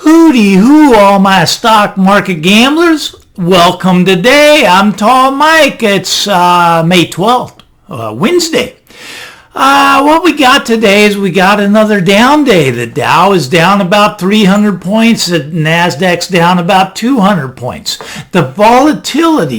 Hooty hoo, all my stock market gamblers. Welcome today. I'm Tall Mike. It's May 12th, Wednesday. What we got today is we got another down day. The Dow is down about 300 points. The Nasdaq's down about 200 points. The volatility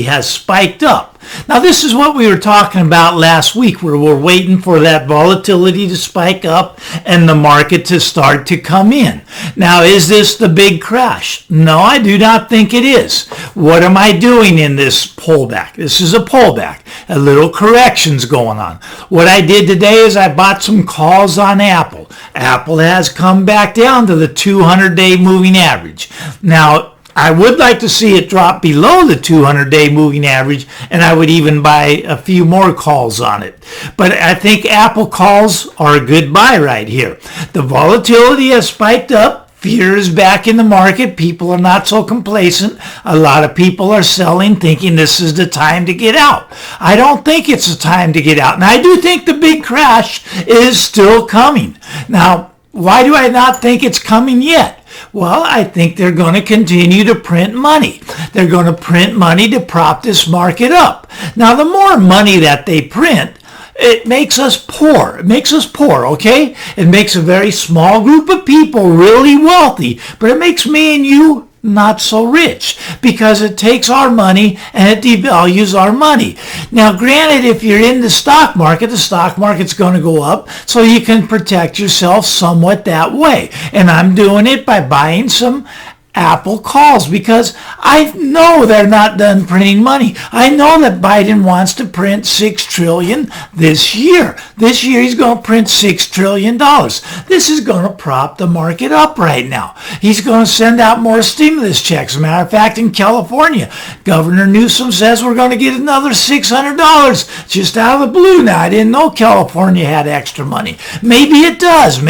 has spiked up. Now, this is what we were talking about last week, where we're waiting for that volatility to spike up and the market to start to come in. Now, is this the big crash? No, I do not think it is. What am I doing in this pullback? This is a pullback. A little correction's going on. What I did today is I bought some calls on Apple. Apple has come back down to the 200-day moving average. Now, I would like to see it drop below the 200-day moving average, and I would even buy a few more calls on it. But I think Apple calls are a good buy right here. The volatility has spiked up. Fear is back in the market. People are not so complacent. A lot of people are selling, thinking this is the time to get out. I don't think it's the time to get out. And I do think the big crash is still coming. Now, why do I not think it's coming yet? Well, I think they're going to continue to print money. They're going to print money to prop this market up. Now, the more money that they print, it makes us poor. It makes us poor, okay? It makes a very small group of people really wealthy, but it makes me and you not so rich, because it takes our money and it devalues our money. Now, granted, if you're in the stock market's going to go up, so you can protect yourself somewhat that way. And I'm doing it by buying some Apple calls, because I know they're not done printing money. I know that Biden wants to print $6 trillion this year. This year he's going to print $6 trillion. This is going to prop the market up right now. He's going to send out more stimulus checks. As a matter of fact, in California, Governor Newsom says we're going to get another $600 just out of the blue. Now, I didn't know California had extra money. Maybe it does,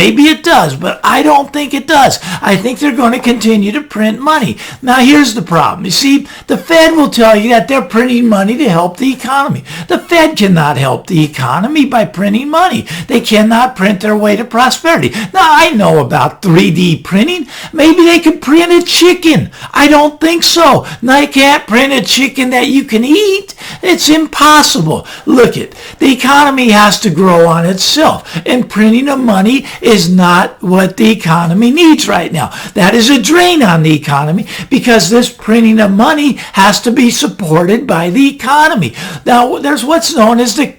but I don't think it does. I think they're going to continue to print money. Now, here's the problem. You see, the Fed will tell you that they're printing money to help the economy. The Fed cannot help the economy by printing money. They cannot print their way to prosperity. Now, I know about 3D printing. Maybe they could print a chicken. I don't think so. Now, they can't print a chicken that you can eat. It's impossible. Look it. The economy has to grow on itself, and printing of money is not what the economy needs right now. That is a drain on the economy, because this printing of money has to be supported by the economy. Now, there's what's known as the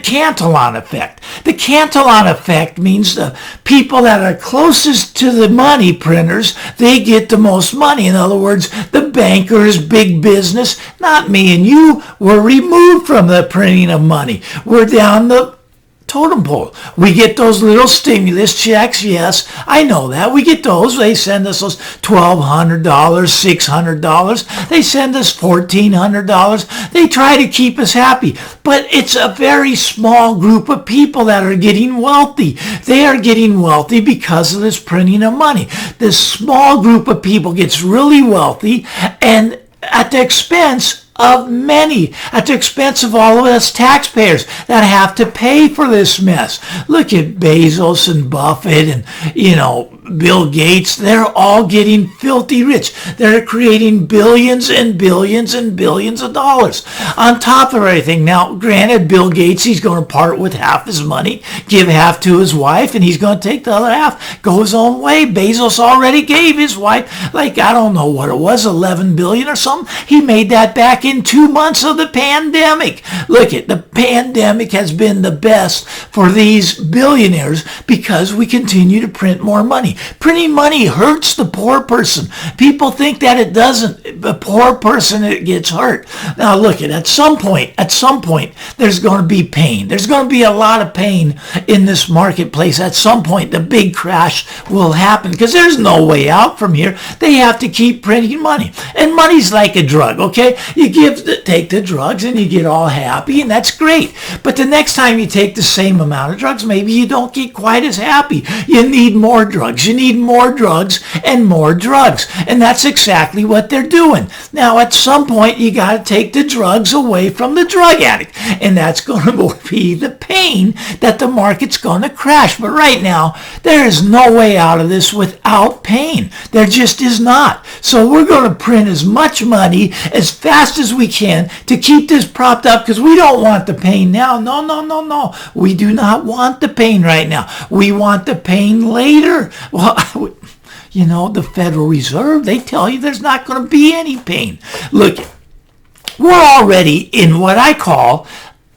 Cantillon effect. The Cantillon effect means the people that are closest to the money printers, they get the most money. In other words, the bankers, big business, not me and you, were removed from the printing of money. We're down the totem pole. We get those little stimulus checks. Yes, I know that. We get those. They send us those $1,200, $600. They send us $1,400. They try to keep us happy. But it's a very small group of people that are getting wealthy. They are getting wealthy because of this printing of money. This small group of people gets really wealthy, and at the expense of many, at the expense of all of us taxpayers that have to pay for this mess. Look at Bezos and Buffett and, Bill Gates. They're all getting filthy rich. They're creating billions and billions and billions of dollars on top of everything. Now, granted, Bill Gates, he's going to part with half his money, give half to his wife, and he's going to take the other half, go his own way. Bezos already gave his wife, I don't know what it was, $11 billion or something. He made that back in 2 months of the pandemic. Look at the pandemic has been the best for these billionaires because we continue to print more money. Printing money hurts the poor person. People think that it doesn't. The poor person, it gets hurt. Now look at some point, there's going to be pain. There's going to be a lot of pain in this marketplace. At some point, the big crash will happen because there's no way out from here. They have to keep printing money. And money's like a drug, okay? You take the drugs and you get all happy, and that's great. But the next time you take the same amount of drugs, maybe you don't get quite as happy. You need more drugs. You need more drugs and more drugs. And that's exactly what they're doing. Now, at some point, you got to take the drugs away from the drug addict. And that's going to be the pain that the market's going to crash. But right now, there is no way out of this without pain. There just is not. So we're going to print as much money as fast as we can to keep this propped up, because we don't want the pain now. No. We do not want the pain right now. We want the pain later. Well, the Federal Reserve, they tell you there's not going to be any pain. Look, we're already in what I call,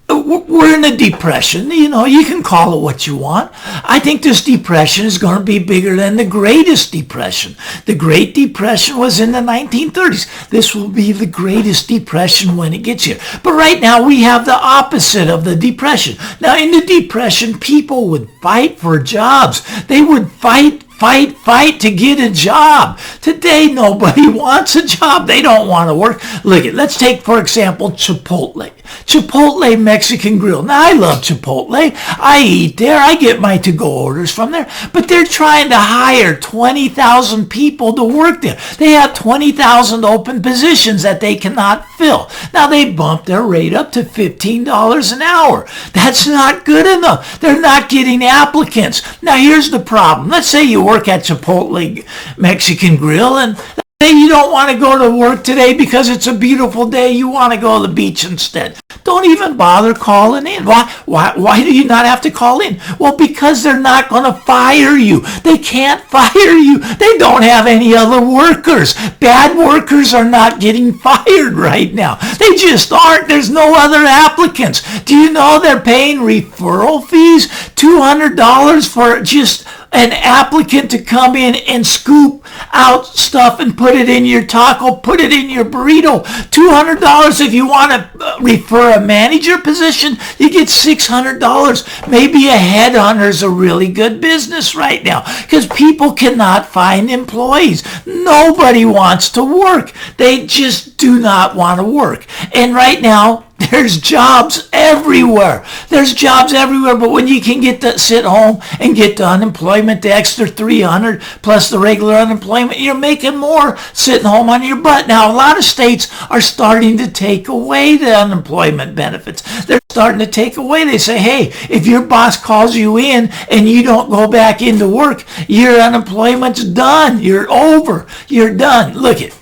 we're in a depression. You can call it what you want. I think this depression is going to be bigger than the greatest depression. The Great Depression was in the 1930s. This will be the greatest depression when it gets here. But right now we have the opposite of the depression. Now, in the depression, people would fight for jobs. They would fight to get a job. Today, nobody wants a job. They don't want to work. Let's take, for example, Chipotle. Chipotle Mexican Grill. Now, I love Chipotle. I eat there. I get my to-go orders from there. But they're trying to hire 20,000 people to work there. They have 20,000 open positions that they cannot fill. Now, they bumped their rate up to $15 an hour. That's not good enough. They're not getting applicants. Now, here's the problem. Let's say you work at Chipotle Mexican Grill, and say you don't want to go to work today because it's a beautiful day. You want to go to the beach instead. Don't even bother calling in. Why do you not have to call in? Well, because they're not going to fire you. They can't fire you. They don't have any other workers. Bad workers are not getting fired right now. They just aren't. There's no other applicants. Do you know they're paying referral fees? $200 for just an applicant to come in and scoop out stuff and put it in your taco, put it in your burrito. $200 if you want to refer a manager position, you get $600. Maybe a headhunter's a really good business right now because people cannot find employees. Nobody wants to work. They just do not want to work. And right now, there's jobs everywhere. But when you can get to sit home and get the unemployment, the extra $300 plus the regular unemployment, you're making more sitting home on your butt. Now, a lot of states are starting to take away the unemployment benefits. They're starting to take away. They say, hey, if your boss calls you in and you don't go back into work, your unemployment's done. You're over. You're done. Look it.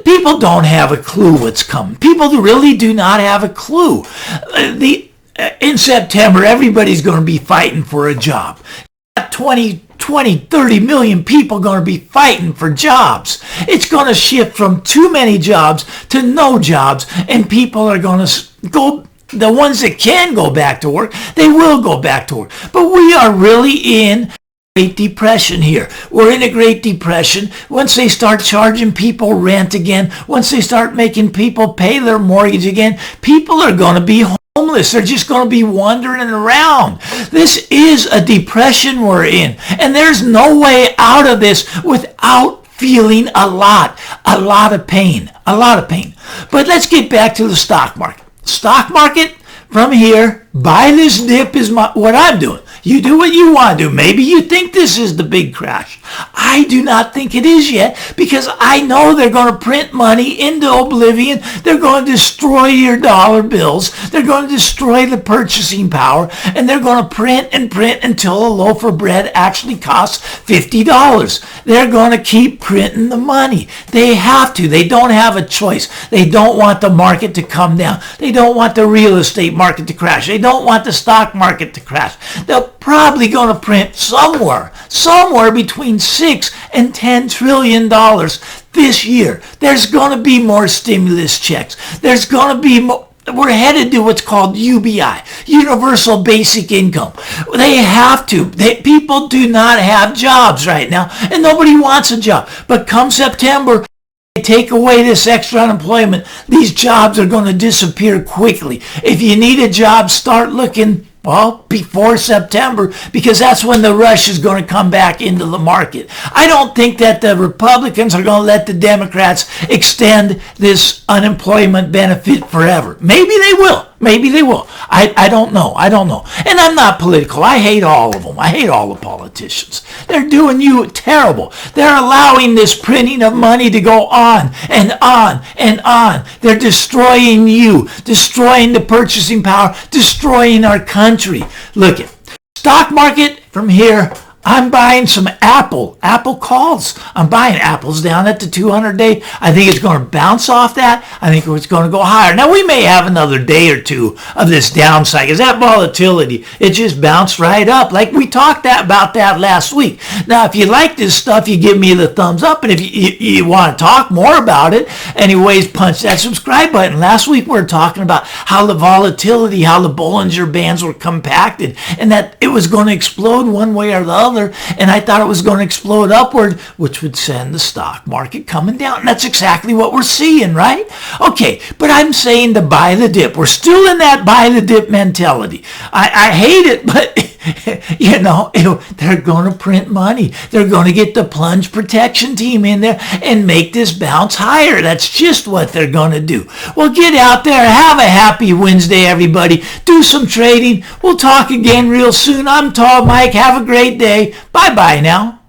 People don't have a clue what's coming. People really do not have a clue. In September, everybody's going to be fighting for a job. 20, 30 million people going to be fighting for jobs. It's going to shift from too many jobs to no jobs, and people are going to go. The ones that can go back to work, they will go back to work. But we are really in Great Depression here. We're in a Great Depression. Once they start charging people rent again, once they start making people pay their mortgage again, people are going to be homeless. They're just going to be wandering around. This is a depression we're in, and there's no way out of this without feeling a lot of pain. But let's get back to the stock market. Stock market, from here, buy this dip is what I'm doing. You do what you want to do. Maybe you think this is the big crash. I do not think it is yet, because I know they're going to print money into oblivion. They're going to destroy your dollar bills. They're going to destroy the purchasing power, and they're going to print and print until a loaf of bread actually costs $50. They're going to keep printing the money. They have to. They don't have a choice. They don't want the market to come down. They don't want the real estate market to crash. They don't want the stock market to crash. They're probably going to print somewhere between $6 and $10 trillion this year. There's going to be more stimulus checks. There's going to be more. We're headed to what's called UBI, Universal Basic Income. They have to. People do not have jobs right now, and nobody wants a job. But come September, they take away this extra unemployment. These jobs are going to disappear quickly. If you need a job, start looking Well, before September, because that's when the rush is going to come back into the market. I don't think that the Republicans are going to let the Democrats extend this unemployment benefit forever. Maybe they will. Maybe they will. I don't know. I don't know. And I'm not political. I hate all of them. I hate all the politicians. They're doing you terrible. They're allowing this printing of money to go on and on and on. They're destroying you, destroying the purchasing power, destroying our country. Look at stock market from here. I'm buying some Apple calls. I'm buying apples down at the 200-day. I think it's going to bounce off that. I think it's going to go higher. Now, we may have another day or two of this downside because that volatility, it just bounced right up like we talked about that last week. Now, if you like this stuff, you give me the thumbs up. And if you want to talk more about it, anyways, punch that subscribe button. Last week, we were talking about how the volatility, how the Bollinger Bands were compacted and that it was going to explode one way or the other. And I thought it was going to explode upward, which would send the stock market coming down. And that's exactly what we're seeing, right? Okay, but I'm saying to buy the dip. We're still in that buy the dip mentality. I hate it, but they're going to print money. They're going to get the plunge protection team in there and make this bounce higher. That's just what they're going to do. Well, get out there. Have a happy Wednesday, everybody. Do some trading. We'll talk again real soon. I'm Tall Mike. Have a great day. Bye-bye now.